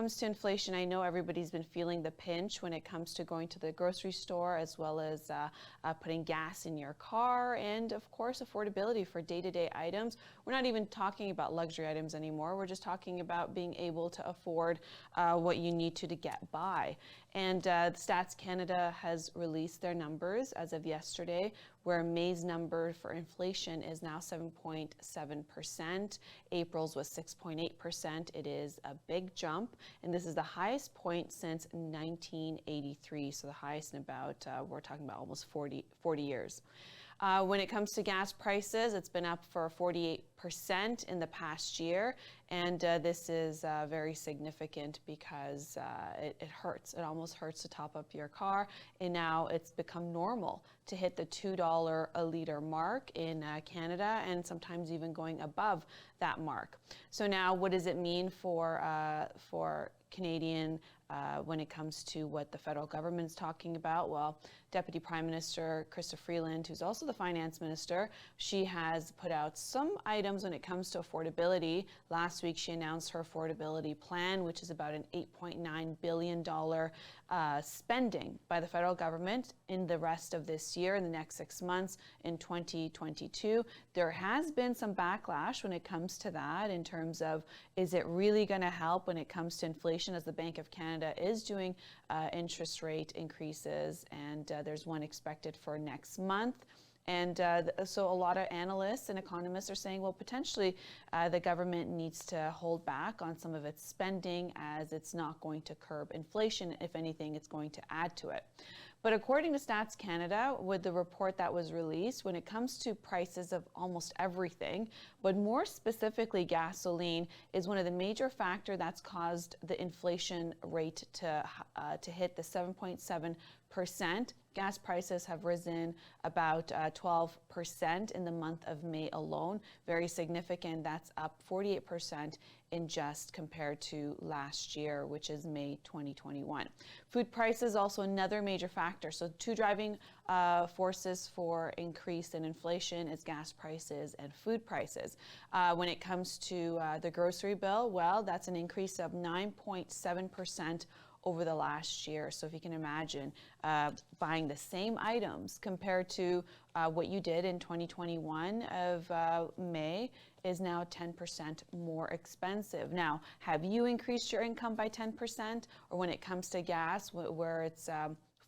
comes to inflation, I know everybody's been feeling the pinch when it comes to going to the grocery store, as well as putting gas in your car, and of course affordability for day-to-day items. We're not even talking about luxury items anymore. We're just talking about being able to afford what you need to get by. And Stats Canada has released their numbers as of yesterday, where May's number for inflation is now 7.7%. April's was 6.8%. It is a big jump, and this is the highest point since 1983. So the highest in about, we're talking about almost 40 years. When it comes to gas prices, it's been up for 48% in the past year, and this is very significant because it hurts. It almost hurts to top up your car, and now it's become normal to hit the $2 a liter mark in Canada, and sometimes even going above that mark. So now, what does it mean for Canadian when it comes to what the federal government's talking about? Well, Deputy Prime Minister Chrystia Freeland, who's also the Finance Minister, she has put out some items when it comes to affordability. Last week, she announced her affordability plan, which is about an $8.9 billion spending by the federal government in the rest of this year, in the next 6 months, in 2022. There has been some backlash when it comes to that, in terms of, is it really going to help when it comes to inflation, as the Bank of Canada is doing interest rate increases, and there's one expected for next month. And so a lot of analysts and economists are saying, well, potentially the government needs to hold back on some of its spending, as it's not going to curb inflation. If anything, it's going to add to it. But according to Stats Canada, with the report that was released, when it comes to prices of almost everything, but more specifically gasoline, is one of the major factors that's caused the inflation rate to hit the 7.7%. Gas prices have risen about 12% in the month of May alone. Very significant. That's up 48% in just compared to last year, which is May 2021. Food prices also another major factor. So two driving forces for increase in inflation is gas prices and food prices. When it comes to the grocery bill, well, that's an increase of 9.7% over the last year. So if you can imagine buying the same items compared to what you did in 2021 of May is now 10% more expensive. Now, have you increased your income by 10%? Or when it comes to gas, where it's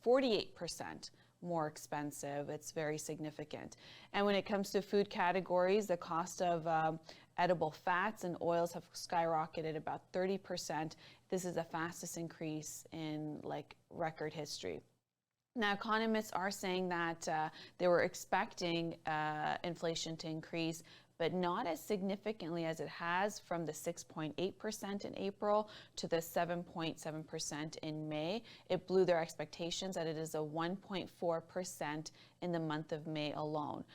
48% more expensive, it's very significant. And when it comes to food categories, the cost of edible fats and oils have skyrocketed about 30%. This is the fastest increase in record history. Now, economists are saying that they were expecting inflation to increase, but not as significantly as it has, from the 6.8% in April to the 7.7% in May. It blew their expectations, that it is a 1.4% in the month of May alone.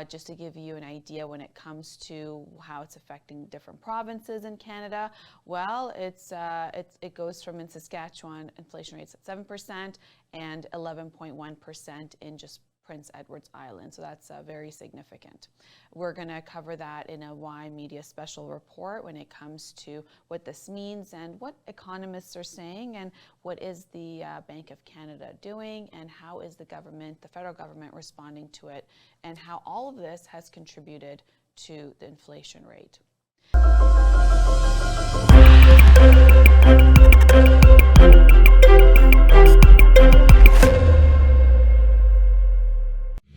Just to give you an idea when it comes to how it's affecting different provinces in Canada, well, it goes from, in Saskatchewan, inflation rates at 7% and 11.1% in just Prince Edward's Island. So that's very significant. We're going to cover that in a Y Media special report when it comes to what this means and what economists are saying, and what is the Bank of Canada doing, and how is the government, the federal government, responding to it, and how all of this has contributed to the inflation rate.